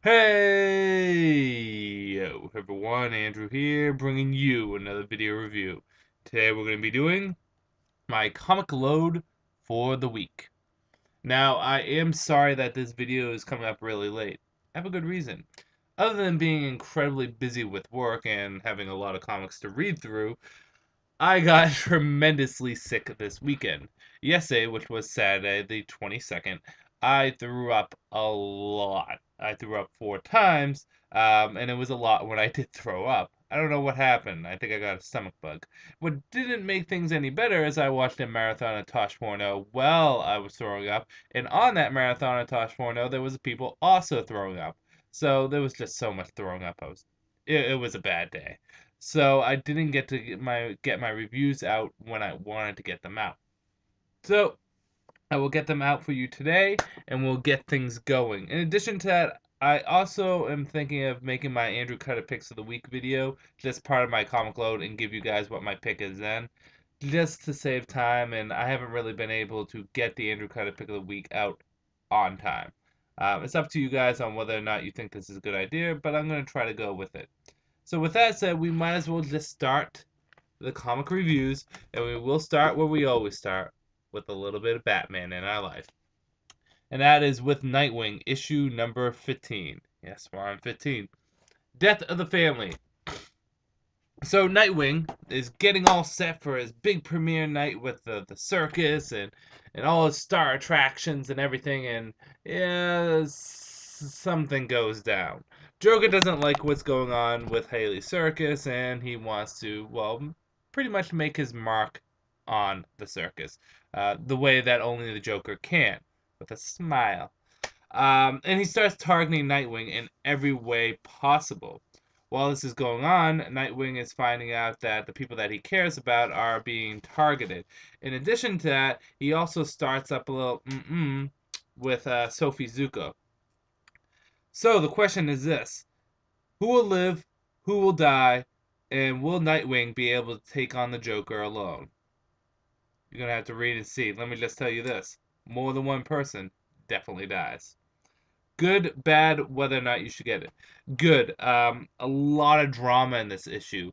Hey, yo, everyone, Andrew here, bringing you another video review. Today we're going to be doing my comic load for the week. Now, I am sorry that this video is coming up really late. I have a good reason. Other than being incredibly busy with work and having a lot of comics to read through, I got tremendously sick this weekend. Yesterday, which was Saturday the 22nd, I threw up a lot. I threw up 4 times, and it was a lot when I did throw up. I don't know what happened. I think I got a stomach bug. What didn't make things any better is I watched a marathon of Tosh Porno while I was throwing up, and on that marathon of Tosh Porno, there was people also throwing up. So there was just so much throwing up. It was a bad day. So I didn't get to get my reviews out when I wanted to get them out. So I will get them out for you today, and we'll get things going. In addition to that, I also am thinking of making my Andrewcutter picks of the week video just part of my comic load and give you guys what my pick is then, just to save time. And I haven't really been able to get the Andrewcutter pick of the week out on time. It's up to you guys on whether or not you think this is a good idea, but I'm going to try to go with it. So with that said, we might as well just start the comic reviews, and we will start where we always start, with a little bit of Batman in our life. And that is with Nightwing, issue number 15. Yes, we're on 15. Death of the Family. So Nightwing is getting all set for his big premiere night with the circus and all his star attractions and everything, and yeah, something goes down. Joker doesn't like what's going on with Haley's circus, and he wants to, well, pretty much make his mark on the circus, the way that only the Joker can, with a smile. And he starts targeting Nightwing in every way possible. While this is going on, Nightwing is finding out that the people that he cares about are being targeted. In addition to that, he also starts up a little with Sophie Zuko. So the question is this: who will live, who will die, and will Nightwing be able to take on the Joker alone? You're going to have to read and see. Let me just tell you this: more than one person definitely dies. Good, bad, whether or not you should get it. Good. A lot of drama in this issue.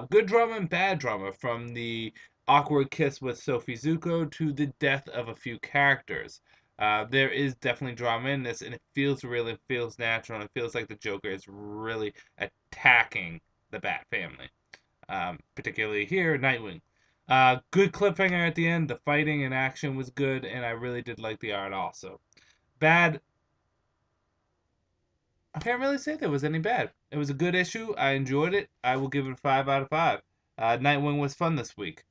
Good drama and bad drama, from the awkward kiss with Sophie Zuko to the death of a few characters. There is definitely drama in this, and it feels real, it feels natural, and it feels like the Joker is really attacking the Bat family. Particularly here, Nightwing. Good cliffhanger at the end. The fighting and action was good, and I really did like the art also. Bad, I can't really say there was any bad. It was a good issue. I enjoyed it. I will give it a 5 out of 5. Nightwing was fun this week.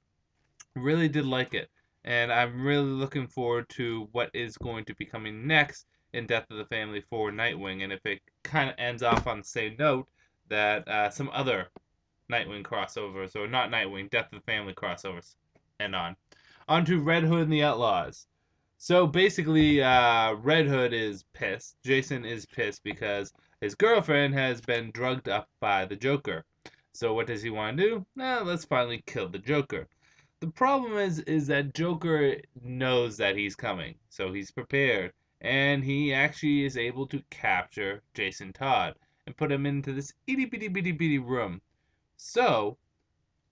Really did like it. And I'm really looking forward to what is going to be coming next in Death of the Family for Nightwing. And if it kind of ends off on the same note that some other Nightwing crossovers, or not Nightwing, Death of the Family crossovers, end on. On to Red Hood and the Outlaws. So basically, Red Hood is pissed. Jason is pissed because his girlfriend has been drugged up by the Joker. So what does he want to do? Let's finally kill the Joker. The problem is that Joker knows that he's coming, so he's prepared, and he actually is able to capture Jason Todd and put him into this itty bitty bitty bitty room. So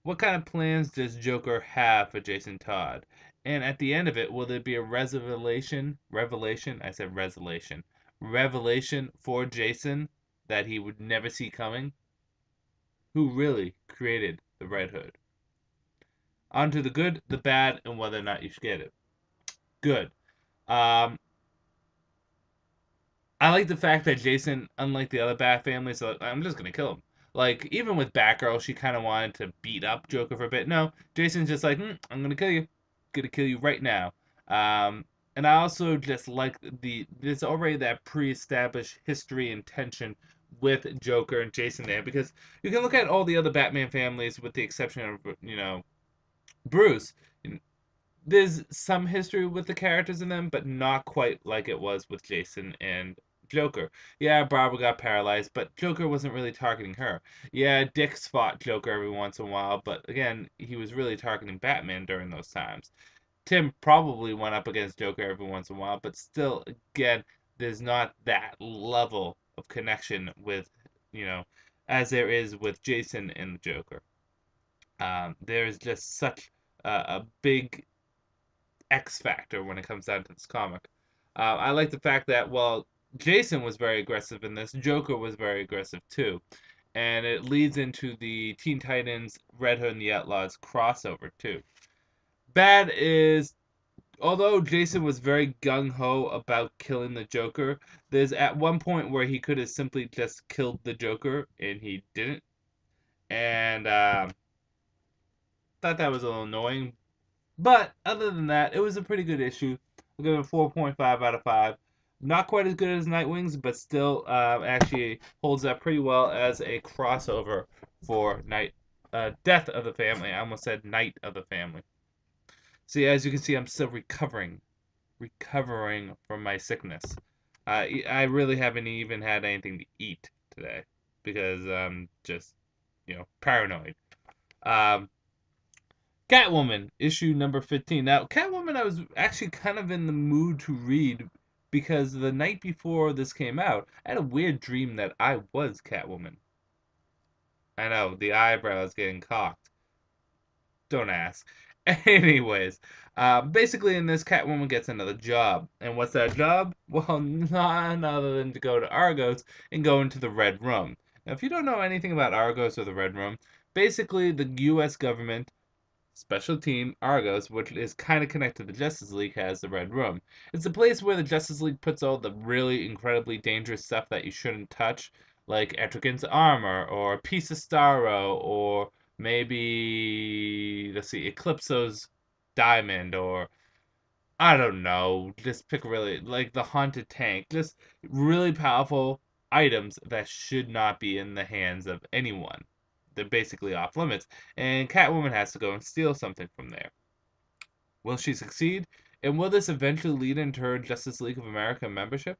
what kind of plans does Joker have for Jason Todd? And at the end of it, will there be a revelation? I said resolution. Revelation for Jason that he would never see coming? Who really created the Red Hood? On to the good, the bad, and whether or not you should get it. Good. Um, I like the fact that Jason, unlike the other Bat family, so I'm just gonna kill him. Like, even with Batgirl, she kind of wanted to beat up Joker for a bit. No, Jason's just like, I'm gonna kill you. Gonna kill you right now. And I also just like there's already that pre-established history and tension with Joker and Jason there, because you can look at all the other Batman families, with the exception of Bruce. There's some history with the characters in them, but not quite like it was with Jason and Joker. Yeah, Barbara got paralyzed, but Joker wasn't really targeting her. Yeah, Dick's fought Joker every once in a while, but again, he was really targeting Batman during those times. Tim probably went up against Joker every once in a while, but still, again, there's not that level of connection with, you know, as there is with Jason and the Joker. There is just such a big X factor when it comes down to this comic. I like the fact that, well, Jason was very aggressive in this, Joker was very aggressive too. And it leads into the Teen Titans Red Hood and the Outlaws crossover too. Bad is, although Jason was very gung ho about killing the Joker, there's at one point where he could have simply just killed the Joker and he didn't. And thought that was a little annoying. But other than that, it was a pretty good issue. I'll give it a 4.5 out of 5. Not quite as good as Nightwing's, but still actually holds up pretty well as a crossover for Death of the Family. I almost said Night of the Family. See, as you can see, I'm still recovering from my sickness. I really haven't even had anything to eat today because I'm just, paranoid. Um, Catwoman, issue number 15. Now, Catwoman, I was actually kind of in the mood to read because the night before this came out, I had a weird dream that I was Catwoman. I know, the eyebrows getting cocked. Don't ask. Anyways, basically in this, Catwoman gets another job. And what's that job? Well, none other than to go to Argos and go into the Red Room. Now, if you don't know anything about Argos or the Red Room, basically the U.S. government special team Argos, which is kind of connected to the Justice League, has the Red Room. It's a place where the Justice League puts all the really incredibly dangerous stuff that you shouldn't touch, like Etrigan's armor, or a piece of Starro, or maybe, let's see, Eclipso's diamond, or I don't know, just pick really, like the Haunted Tank, just really powerful items that should not be in the hands of anyone. They're basically off limits, and Catwoman has to go and steal something from there. Will she succeed? And will this eventually lead into her Justice League of America membership?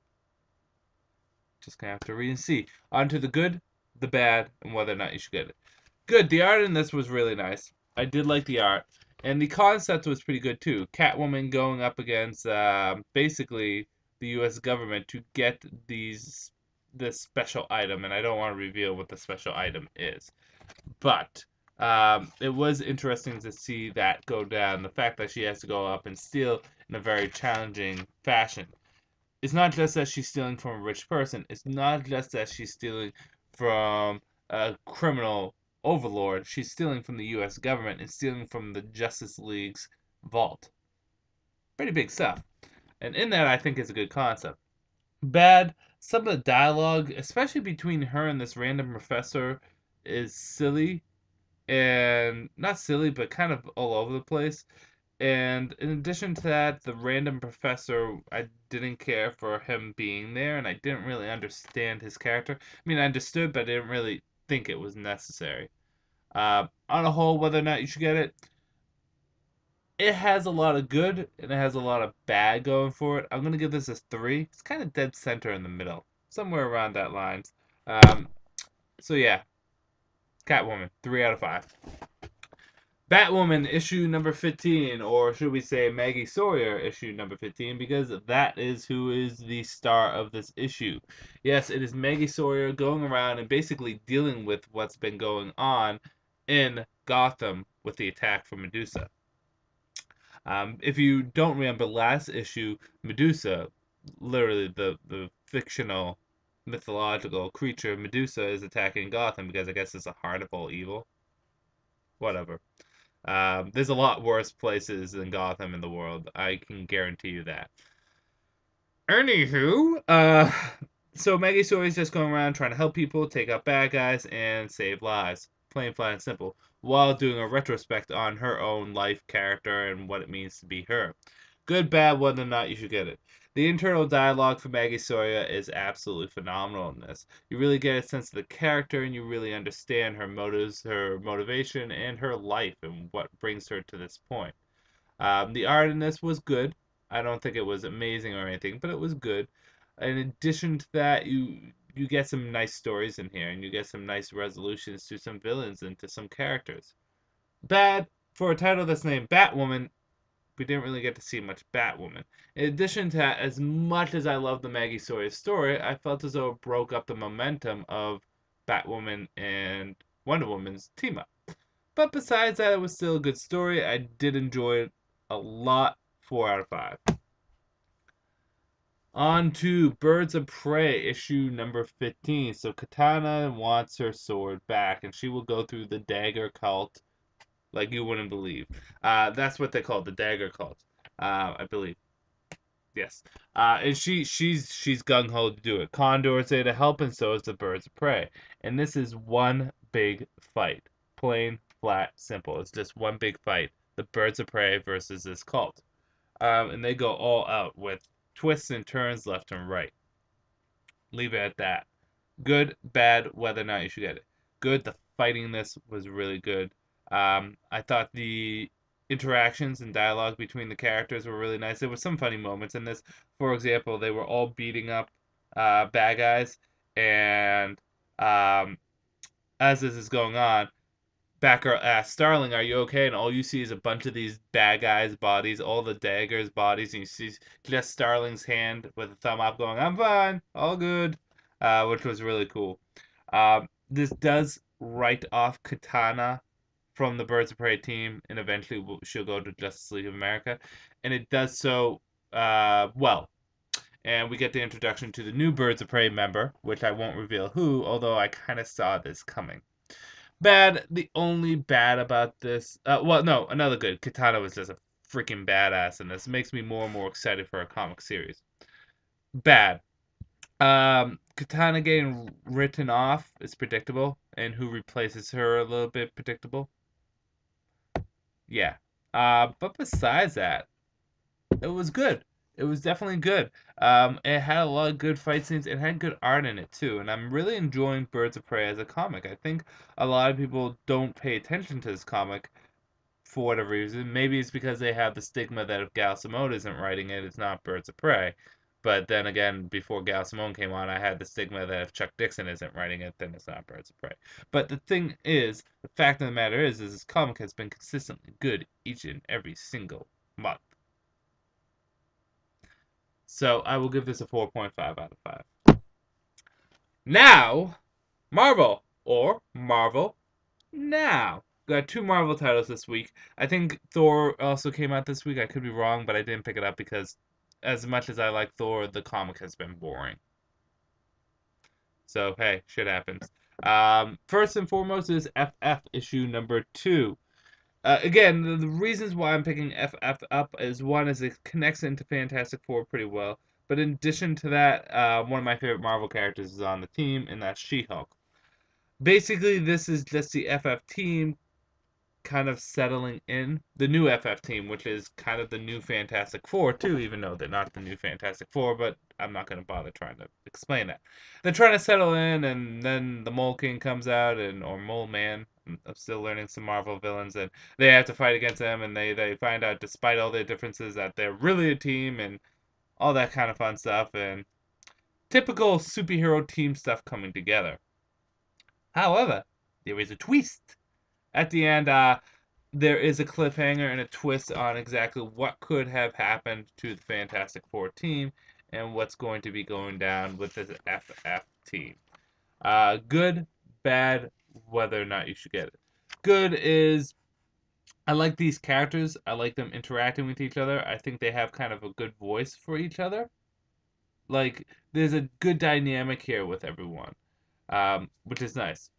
Just gonna have to read and see. On to the good, the bad, and whether or not you should get it. Good, the art in this was really nice. I did like the art. And the concept was pretty good too. Catwoman going up against basically the U.S. government to get this special item, and I don't want to reveal what the special item is. But it was interesting to see that go down. The fact that she has to go up and steal in a very challenging fashion. It's not just that she's stealing from a rich person. It's not just that she's stealing from a criminal overlord. She's stealing from the U.S. government and stealing from the Justice League's vault. Pretty big stuff. And in that, I think is a good concept. Bad, some of the dialogue, especially between her and this random professor, is silly. And not silly, but kind of all over the place. And in addition to that, the random professor, I didn't care for him being there, and I didn't really understand his character. I mean, I understood, but I didn't really think it was necessary. On a whole, whether or not you should get it, it has a lot of good and it has a lot of bad going for it. I'm gonna give this a 3. It's kind of dead center in the middle, somewhere around that lines. Um, so yeah, Catwoman, 3 out of 5. Batwoman issue number 15, or should we say Maggie Sawyer issue number 15, because that is who is the star of this issue. Yes, it is Maggie Sawyer going around and basically dealing with what's been going on in Gotham with the attack from Medusa. If you don't remember last issue, Medusa, literally the fictional mythological creature Medusa, is attacking Gotham because I guess it's the heart of all evil. Whatever. There's a lot worse places than Gotham in the world. I can guarantee you that. Anywho, so Maggie Sawyer's just going around trying to help people, take out bad guys, and save lives. Plain, flat, and simple. While doing a retrospect on her own life, character, and what it means to be her. Good, bad, whether or not you should get it. The internal dialogue for Maggie Sawyer is absolutely phenomenal in this. You really get a sense of the character, and you really understand her motives, her motivation, and her life, and what brings her to this point. The art in this was good. I don't think it was amazing or anything, but it was good. In addition to that, you get some nice stories in here, and you get some nice resolutions to some villains and to some characters. Bad, for a title that's named Batwoman, we didn't really get to see much Batwoman. In addition to that, as much as I love the Maggie Sawyer story, I felt as though it broke up the momentum of Batwoman and Wonder Woman's team up. But besides that, it was still a good story. I did enjoy it a lot. 4 out of 5. On to Birds of Prey, issue number 15. So Katana wants her sword back, and she will go through the dagger cult like you wouldn't believe. That's what they call it, the dagger cult, I believe. Yes. And she's gung ho to do it. Condor is there to help, and so is the Birds of Prey. And this is one big fight, plain, flat, simple. It's just one big fight. The Birds of Prey versus this cult. And they go all out with twists and turns left and right. Leave it at that. Good, bad, whether or not you should get it. Good, the fighting in this was really good. I thought the interactions and dialogue between the characters were really nice. There were some funny moments in this. For example, they were all beating up bad guys, and um, as this is going on, Batgirl asks Starling, "Are you okay?" And all you see is a bunch of these bad guys' bodies, all the daggers' bodies, and you see just Starling's hand with a thumb up going, "I'm fine, all good," which was really cool. This does write off Katana from the Birds of Prey team, and eventually she'll go to Justice League of America, and it does so well. And we get the introduction to the new Birds of Prey member, which I won't reveal who, although I kind of saw this coming. Bad. The only bad about this, well, no, another good. Katana was just a freaking badass, and this makes me more and more excited for a comic series. Bad. Katana getting written off is predictable, and who replaces her a little bit predictable. Yeah. But besides that, it was good. It was definitely good. It had a lot of good fight scenes. It had good art in it too, and I'm really enjoying Birds of Prey as a comic. I think a lot of people don't pay attention to this comic for whatever reason. Maybe it's because they have the stigma that if Gal Simone isn't writing it, it's not Birds of Prey. But then again, before Gal Simone came on, I had the stigma that if Chuck Dixon isn't writing it, then it's not Birds of Prey. But the thing is, the fact of the matter is this comic has been consistently good each and every single month. So I will give this a 4.5 out of 5. Now, Marvel, or Marvel Now. Got 2 Marvel titles this week. I think Thor also came out this week. I could be wrong, but I didn't pick it up because as much as I like Thor, the comic has been boring. So, hey, shit happens. First and foremost is FF issue number 2. Again, the reasons why I'm picking FF up is one is it connects into Fantastic Four pretty well. But in addition to that, one of my favorite Marvel characters is on the team, and that's She-Hulk. Basically, this is just the FF team kind of settling in. The new FF team, which is kind of the new Fantastic Four, too, even though they're not the new Fantastic Four, but I'm not going to bother trying to explain that. They're trying to settle in, and then the Mole King comes out, or Mole Man. I'm still learning some Marvel villains, and they have to fight against them, and they find out, despite all their differences, that they're really a team, and all that kind of fun stuff, and typical superhero team stuff coming together. However, there is a twist. At the end, there is a cliffhanger and a twist on exactly what could have happened to the Fantastic Four team and what's going to be going down with the FF team. Good, bad, whether or not you should get it. Good is I like these characters. I like them interacting with each other. I think they have kind of a good voice for each other. Like, there's a good dynamic here with everyone, which is nice.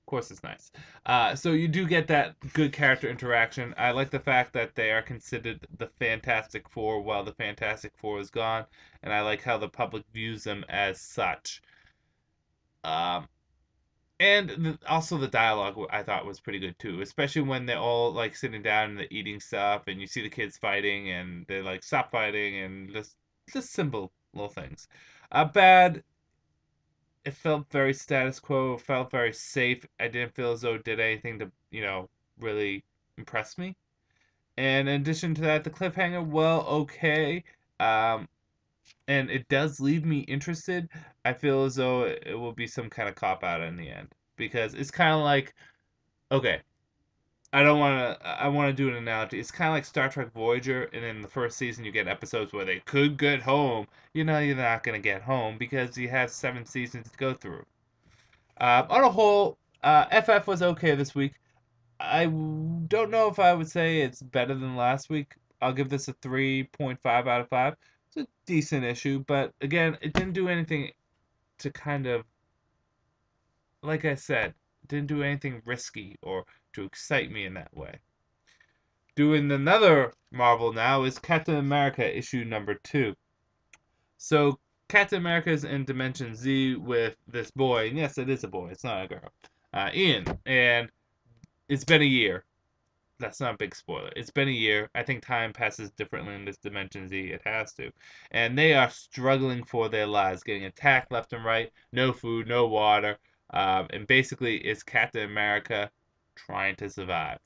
Of course, it's nice. So you do get that good character interaction. I like the fact that they are considered the Fantastic Four while the Fantastic Four is gone, and I like how the public views them as such. Um, and also the dialogue I thought was pretty good too, especially when they're all like sitting down and they're eating stuff, and you see the kids fighting, and they're like stop fighting, and just simple little things. Bad. It felt very status quo. It felt very safe. I didn't feel as though it did anything to really impress me. And in addition to that, the cliffhanger, well, okay. Um, and it does leave me interested. I feel as though it will be some kind of cop out in the end because it's kind of like, okay, I don't want to. I want to do an analogy. It's kind of like Star Trek Voyager, and in the first season, you get episodes where they could get home. You know, you're not gonna get home because you have 7 seasons to go through. On a whole, FF was okay this week. Don't know if I would say it's better than last week. I'll give this a 3.5 out of 5. It's a decent issue, but again, it didn't do anything to kind of, like I said, didn't do anything risky or to excite me in that way. Doing another Marvel now is Captain America issue number 2. So Captain America is in Dimension Z with this boy, and yes, it is a boy. It's not a girl. Ian, and it's been a year. That's not a big spoiler. It's been a year. I think time passes differently in this Dimension Z. It has to. And they are struggling for their lives, getting attacked left and right. No food, no water. And basically, it's Captain America trying to survive.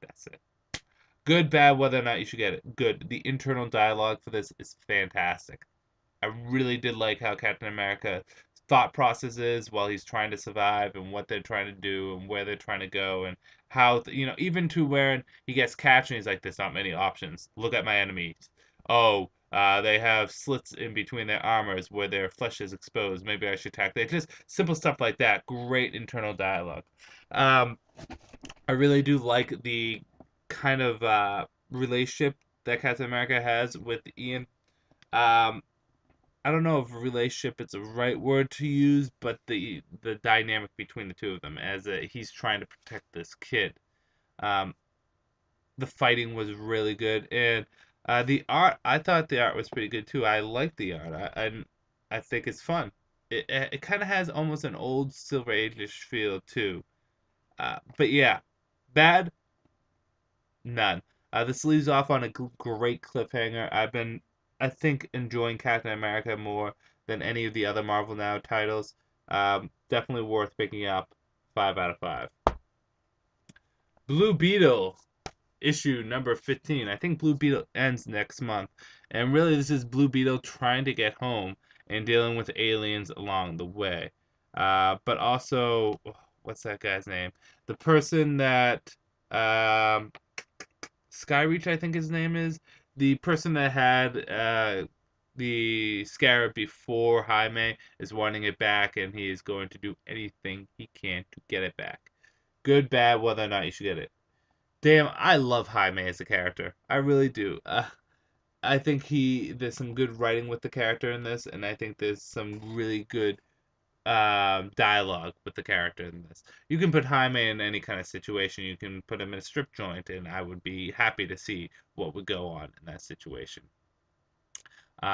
That's it. Good, bad, whether or not you should get it. Good. The internal dialogue for this is fantastic. I really did like how Captain America thought process is while he's trying to survive and what they're trying to do and where they're trying to go and how even to where he gets captured. He's like, there's not many options. Look at my enemies. Oh, they have slits in between their armors where their flesh is exposed. Maybe I should attack. They just simple stuff like that. Great internal dialogue. Um, I really do like the kind of relationship that Captain America has with Ian. Um, I don't know if relationship is the right word to use, but the dynamic between the two of them as he's trying to protect this kid. Um, the fighting was really good, and the art. I thought the art was pretty good too. I like the art. I think it's fun. It kind of has almost an old Silver Age-ish feel too. But yeah, bad. None. This leaves off on a great cliffhanger. I think, enjoying Captain America more than any of the other Marvel Now titles. Definitely worth picking up. 5 out of 5. Blue Beetle, issue number 15. I think Blue Beetle ends next month. And really, this is Blue Beetle trying to get home and dealing with aliens along the way. But also, what's that guy's name? The person that Skyreach, I think his name is, the person that had the scarab before Jaime is wanting it back, and he is going to do anything he can to get it back. Good, bad, whether or not you should get it. Damn, I love Jaime as a character. I really do. I think there's some good writing with the character in this, and I think there's some really good dialogue with the character in this. You can put Jaime in any kind of situation. You can put him in a strip joint, and I would be happy to see what would go on in that situation.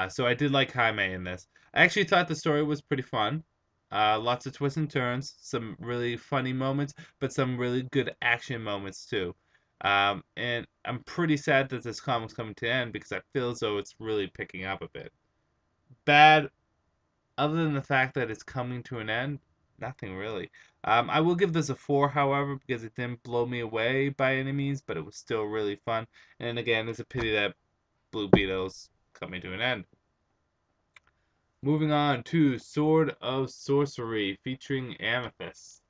So I did like Jaime in this. I actually thought the story was pretty fun. Lots of twists and turns, some really funny moments, but some really good action moments too. And I'm pretty sad that this comic's coming to an end because I feel as though it's really picking up a bit. Bad, other than the fact that it's coming to an end, nothing really. I will give this a 4, however, because it didn't blow me away by any means, but it was still really fun. And again, it's a pity that Blue Beetle's coming to an end. Moving on to Sword of Sorcery featuring Amethyst.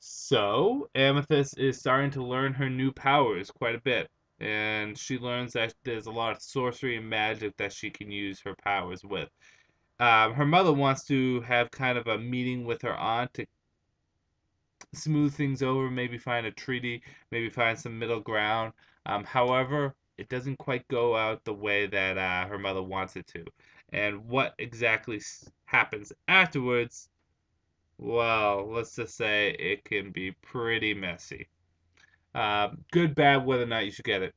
So, Amethyst is starting to learn her new powers quite a bit. And she learns that there's a lot of sorcery and magic that she can use her powers with. Her mother wants to have kind of a meeting with her aunt to smooth things over, maybe find a treaty, maybe find some middle ground. However, it doesn't quite go out the way that her mother wants it to. And what exactly happens afterwards, well, let's just say it can be pretty messy. Good, bad, whether or not you should get it.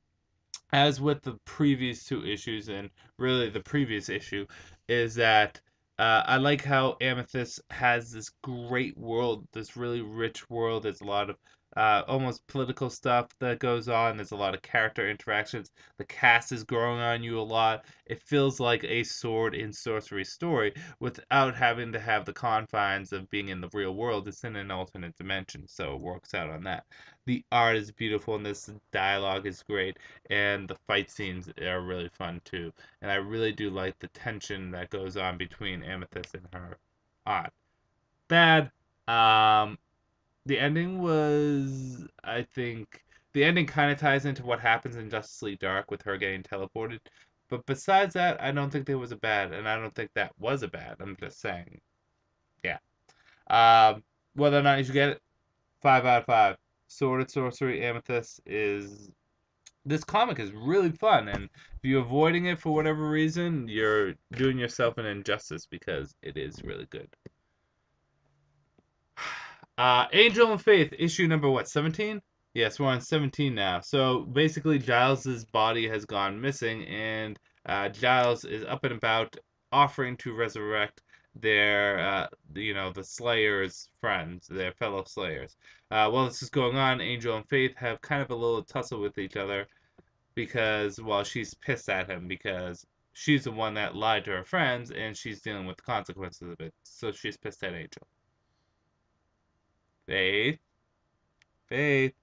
As with the previous 2 issues, and really the previous issue, is that I like how Amethyst has this great world, this really rich world. There's a lot of almost political stuff that goes on. There's a lot of character interactions. The cast is growing on you a lot. It feels like a sword in sorcery story without having to have the confines of being in the real world. It's in an alternate dimension, so it works out on that. The art is beautiful, and this dialogue is great, and the fight scenes are really fun too. And I really do like the tension that goes on between Amethyst and her aunt. Bad. The The ending was, I think, the ending kind of ties into what happens in Justice League Dark with her getting teleported. But besides that, I don't think there was a bad, and I don't think that was a bad. I'm just saying, yeah. Whether or not you should get it, 5 out of 5. Sword and Sorcery Amethyst is this comic is really fun, and if you're avoiding it for whatever reason, you're doing yourself an injustice because it is really good. Angel and Faith, issue number what, 17? Yes, we're on 17 now. So basically, Giles's body has gone missing, and Giles is up and about offering to resurrect their, the Slayers' friends, their fellow Slayers. While this is going on, Angel and Faith have kind of a little tussle with each other because, well, she's pissed at him because she's the one that lied to her friends, and she's dealing with the consequences of it. So she's pissed at Angel. Faith, Faith,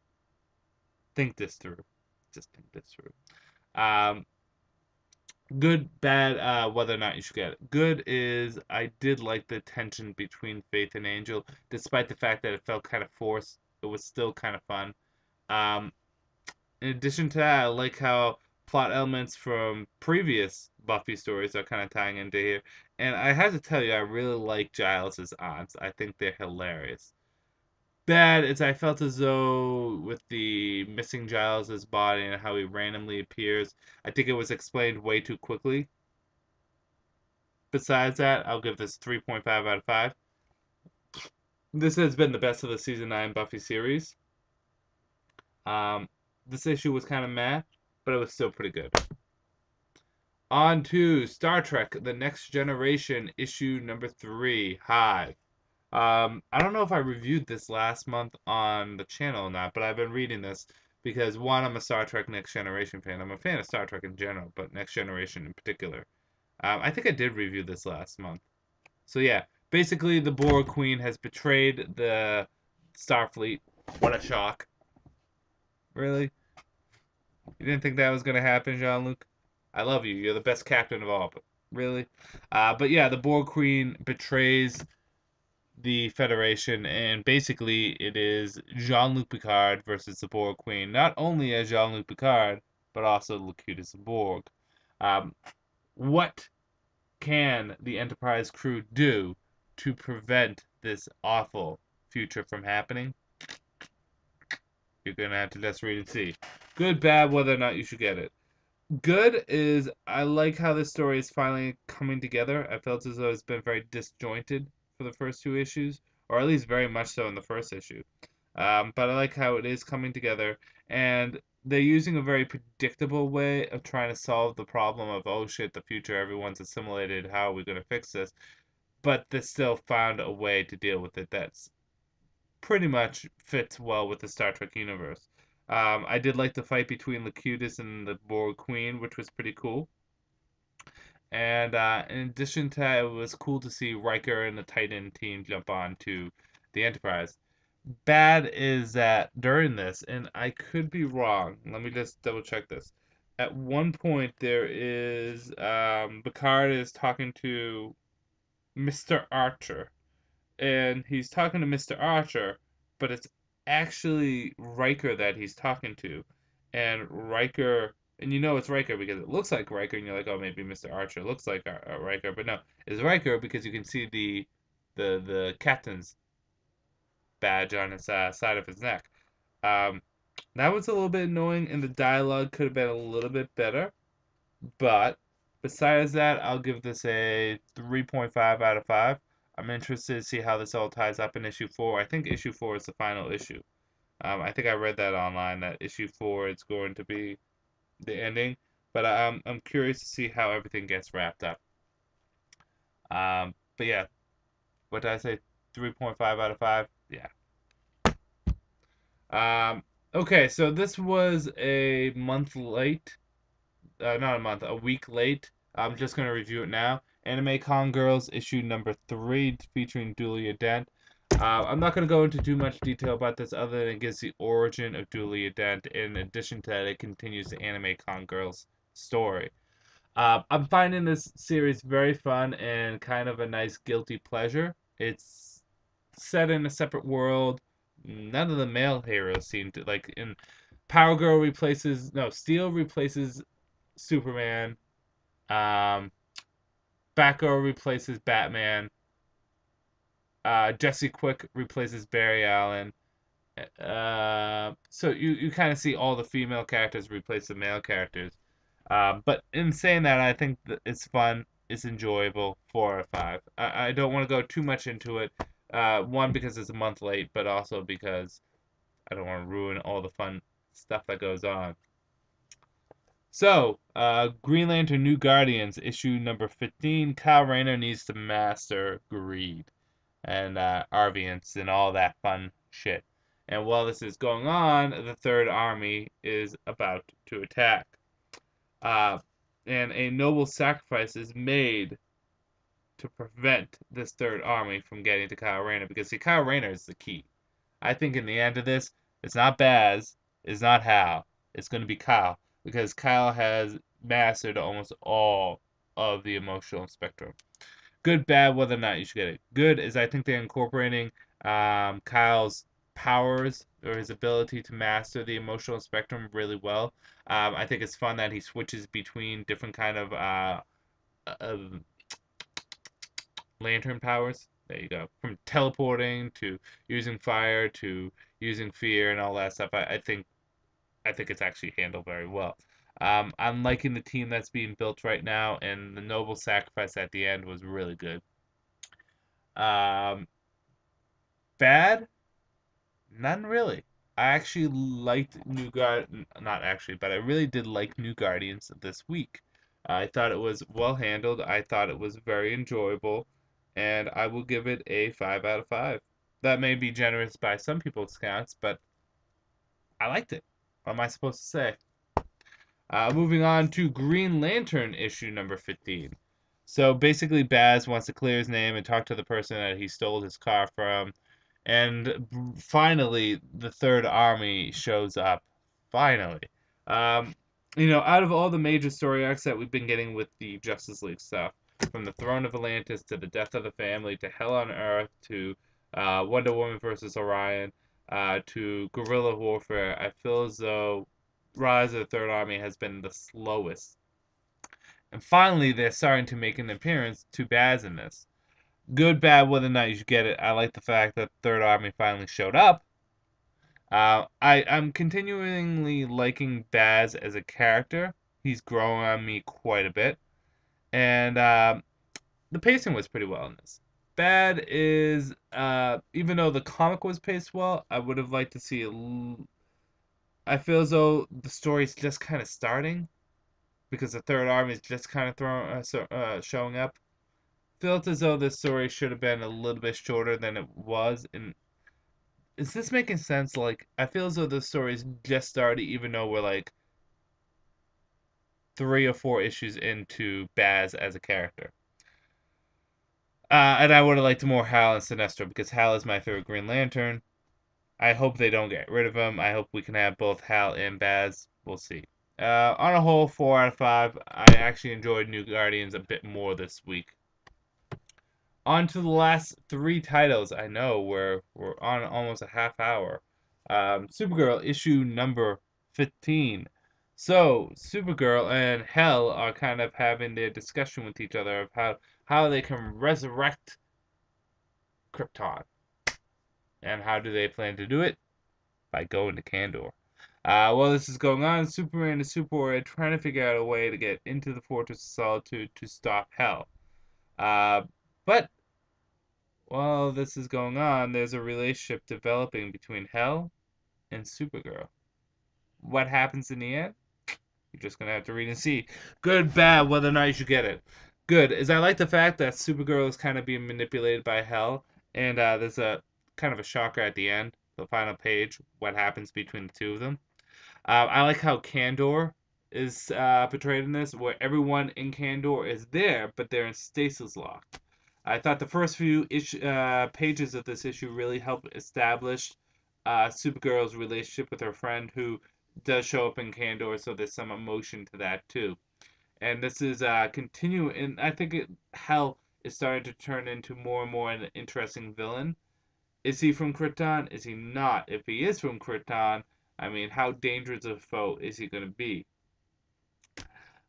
think this through. Just think this through. Um, Good, bad, whether or not you should get it. Good is I did like the tension between Faith and Angel, despite the fact that it felt kind of forced. It was still kind of fun. Um, in addition to that, I like how plot elements from previous Buffy stories are kind of tying into here. And I have to tell you, I really like Giles's aunts. I think they're hilarious. Bad is I felt as though with the missing Giles's body and how he randomly appears, I think it was explained way too quickly. Besides that, I'll give this 3.5 out of 5. This has been the best of the season 9 Buffy series. This issue was kind of meh, but it was still pretty good. On to Star Trek: The Next Generation, issue number 3, Hive. I don't know if I reviewed this last month on the channel or not, but I've been reading this because, one, I'm a Star Trek Next Generation fan. I'm a fan of Star Trek in general, but Next Generation in particular. I think I did review this last month. So yeah, basically the Borg Queen has betrayed the Starfleet. What a shock. Really? You didn't think that was going to happen, Jean-Luc? I love you. You're the best captain of all, but really? But yeah, the Borg Queen betrays the Federation, and basically it is Jean-Luc Picard versus the Borg Queen. Not only as Jean-Luc Picard, but also Locutus Borg. What can the Enterprise crew do to prevent this awful future from happening? You're going to have to just read and see. Good, bad, whether or not you should get it. Good is I like how this story is finally coming together. I felt as though it's been very disjointed for the first 2 issues, or at least very much so in the first issue. But I like how it is coming together, and they're using a very predictable way of trying to solve the problem of, oh shit, the future, everyone's assimilated, how are we going to fix this? But they still found a way to deal with it that's pretty much fits well with the Star Trek universe. I did like the fight between Locutus and the Borg Queen, which was pretty cool. And in addition to that, it was cool to see Riker and the Titan team jump on to the Enterprise. Bad is that during this, and I could be wrong, let me just double check this. At one point, there is Picard is talking to Mr. Archer, and he's talking to Mr. Archer, but it's actually Riker that he's talking to. And Riker, and you know it's Riker because it looks like Riker, and you're like, oh, maybe Mr. Archer looks like Riker, but no, it's Riker because you can see the captain's badge on his side of his neck. Um, that was a little bit annoying, and the dialogue could have been a little bit better, but besides that, I'll give this a 3.5 out of 5. I'm interested to see how this all ties up in issue 4. I think issue 4 is the final issue. I think I read that online that issue 4 is going to be the ending, but I'm curious to see how everything gets wrapped up. But yeah, what did I say? 3.5 out of 5? Yeah. Okay, so this was a month late. Not a month, a week late. I'm just going to review it now. Anime Con Girls issue number 3 featuring Julia Dent. I'm not going to go into too much detail about this other than it gives the origin of Julia Dent. In addition to that, it continues the Anime Con Girls story. I'm finding this series very fun and kind of a nice guilty pleasure. It's set in a separate world. none of the male heroes seem to like. In Power Girl replaces no Steel replaces Superman. Um, Batgirl replaces Batman. Jesse Quick replaces Barry Allen. So you kind of see all the female characters replace the male characters. But in saying that, I think that it's fun, it's enjoyable. 4 out of 5. I don't want to go too much into it. One, because it's a month late, but also because I don't want to ruin all the fun stuff that goes on. So, Green Lantern New Guardians, issue number 15. Kyle Rayner needs to master greed and Arviance and all that fun shit. And while this is going on, the Third Army is about to attack. And a noble sacrifice is made to prevent this Third Army from getting to Kyle Rayner. Because, see, Kyle Rayner is the key. I think in the end of this, it's not Baz, it's not Hal, it's going to be Kyle. Because Kyle has mastered almost all of the emotional spectrum. Good, bad, whether or not you should get it. Good is I think they're incorporating Kyle's powers or his ability to master the emotional spectrum really well. I think it's fun that he switches between different kind of uh, lantern powers. There you go. From teleporting to using fire to using fear and all that stuff. I think it's actually handled very well. I'm liking the team that's being built right now, and the noble sacrifice at the end was really good. Um, Bad? None really. I actually liked New Guard, not actually, but I really did like New Guardians this week. I thought it was well handled. I thought it was very enjoyable, and I will give it a 5 out of 5. That may be generous by some people's counts, but I liked it. What am I supposed to say? Moving on to Green Lantern issue number 15. So basically, Baz wants to clear his name and talk to the person that he stole his car from. And finally, the Third Army shows up. Finally. Um, out of all the major story arcs that we've been getting with the Justice League stuff, from the Throne of Atlantis to the Death of the Family to Hell on Earth to Wonder Woman versus Orion to Guerrilla Warfare, I feel as though Rise of the Third Army has been the slowest. And finally, they're starting to make an appearance to Baz in this. Good, bad, whether or not you should get it. I like the fact that Third Army finally showed up. I'm continually liking Baz as a character. He's growing on me quite a bit. And the pacing was pretty well in this. Bad is, even though the comic was paced well, I would have liked to see I feel as though the story's just kind of starting because the Third Army is just kind of showing up. Felt as though this story should have been a little bit shorter than it was. And is this making sense? Like, I feel as though the story is just started, even though we're like 3 or 4 issues into Baz as a character. And I would have liked more Hal and Sinestro because Hal is my favorite Green Lantern. I hope they don't get rid of him. I hope we can have both Hal and Baz. We'll see. On a whole, 4 out of 5. I actually enjoyed New Guardians a bit more this week. On to the last 3 titles. I know we're on almost a half hour. Supergirl issue number 15. So Supergirl and Hell are kind of having their discussion with each other of how they can resurrect Krypton. And how do they plan to do it? By going to Kandor. While this is going on, Superman and Superboy are trying to figure out a way to get into the Fortress of Solitude to stop Hell. But while this is going on, there's a relationship developing between Hell and Supergirl. What happens in the end? You're just going to have to read and see. Good, bad, whether or not you should get it. Good, is I like the fact that Supergirl is kind of being manipulated by Hell, and there's a kind of a shocker at the end, the final page, what happens between the two of them. I like how Kandor is portrayed in this, where everyone in Kandor is there, but they're in stasis lock. I thought the first few pages of this issue really helped establish Supergirl's relationship with her friend, who does show up in Kandor, so there's some emotion to that too. And this is continuing, and I think Hell is starting to turn into more and more an interesting villain. Is he from Krypton? Is he not? If he is from Krypton, I mean, how dangerous a foe is he going to be?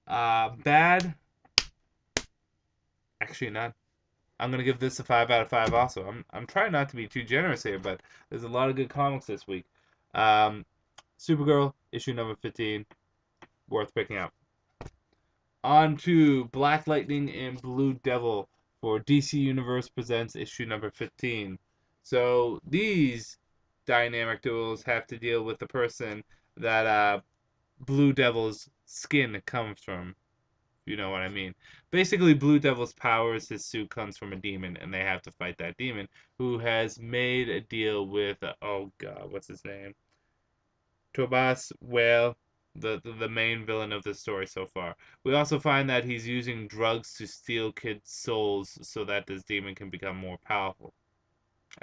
Bad? Actually, none. I'm gonna give this a 5 out of 5. Also, I'm trying not to be too generous here, but there's a lot of good comics this week. Um, Supergirl issue number 15, worth picking up. On to Black Lightning and Blue Devil for DC Universe Presents issue number 15. So these dynamic duels have to deal with the person that Blue Devil's skin comes from. You know what I mean. Basically, Blue Devil's powers, his suit comes from a demon, and they have to fight that demon, who has made a deal with, oh god, what's his name? Tobias Whale, the main villain of the story so far. We also find that he's using drugs to steal kids' souls so that this demon can become more powerful.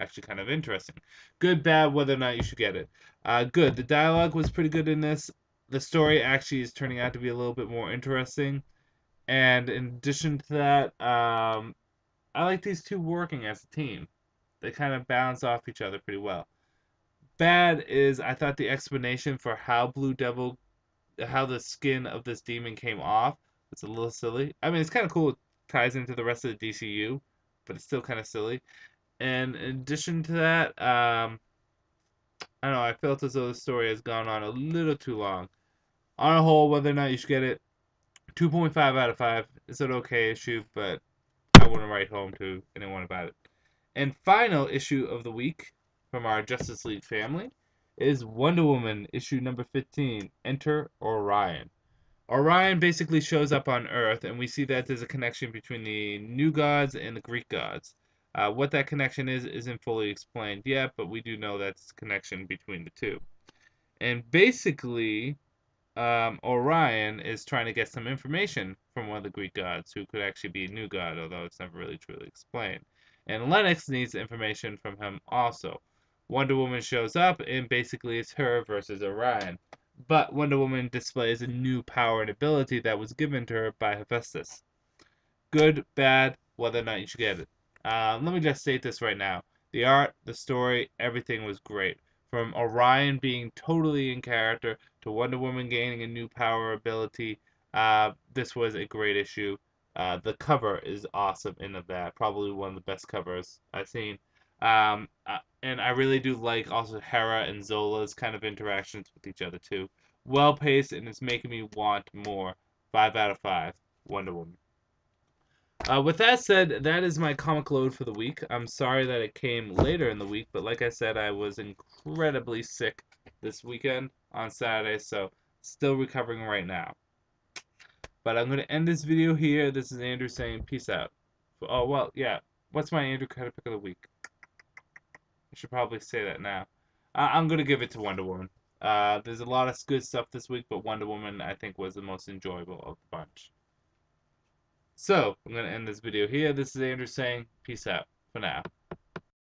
Actually, kind of interesting. Good, bad, whether or not you should get it. Good. The dialogue was pretty good in this. The story actually is turning out to be a little bit more interesting. And in addition to that, I like these two working as a team. They kind of balance off each other pretty well. Bad is I thought the explanation for how how the skin of this demon came off was a little silly. I mean, it's kind of cool. It ties into the rest of the DCU, but it's still kind of silly. And in addition to that, I don't know. I felt as though the story has gone on a little too long. On a whole, whether or not you should get it, 2.5 out of 5. It's an okay issue, but I want to write home to anyone about it. And final issue of the week from our Justice League family is Wonder Woman issue number 15, Enter Orion. Orion basically shows up on Earth, and we see that there's a connection between the new gods and the Greek gods. What that connection is isn't fully explained yet, but we do know that's a connection between the two. And basically, Orion is trying to get some information from one of the Greek gods, who could actually be a new god, although it's never really truly explained. And Lennox needs information from him also. Wonder Woman shows up, and basically it's her versus Orion. But Wonder Woman displays a new power and ability that was given to her by Hephaestus. Good, bad, whether or not you should get it. Let me just state this right now. The art, the story, everything was great. From Orion being totally in character to Wonder Woman gaining a new power ability, this was a great issue. The cover is awesome in that. Probably one of the best covers I've seen. And I really do like also Hera and Zola's kind of interactions with each other too. Well paced, and it's making me want more. 5 out of 5. Wonder Woman. With that said, that is my comic load for the week. I'm sorry that it came later in the week, but like I said, I was incredibly sick this weekend on Saturday, so still recovering right now. But I'm going to end this video here. This is Andrew saying peace out. Oh, well, yeah. What's my Andrewcutter pick of the week? I should probably say that now. I'm going to give it to Wonder Woman. There's a lot of good stuff this week, but Wonder Woman, I think, was the most enjoyable of the bunch. So, I'm going to end this video here. This is Andrew saying peace out for now.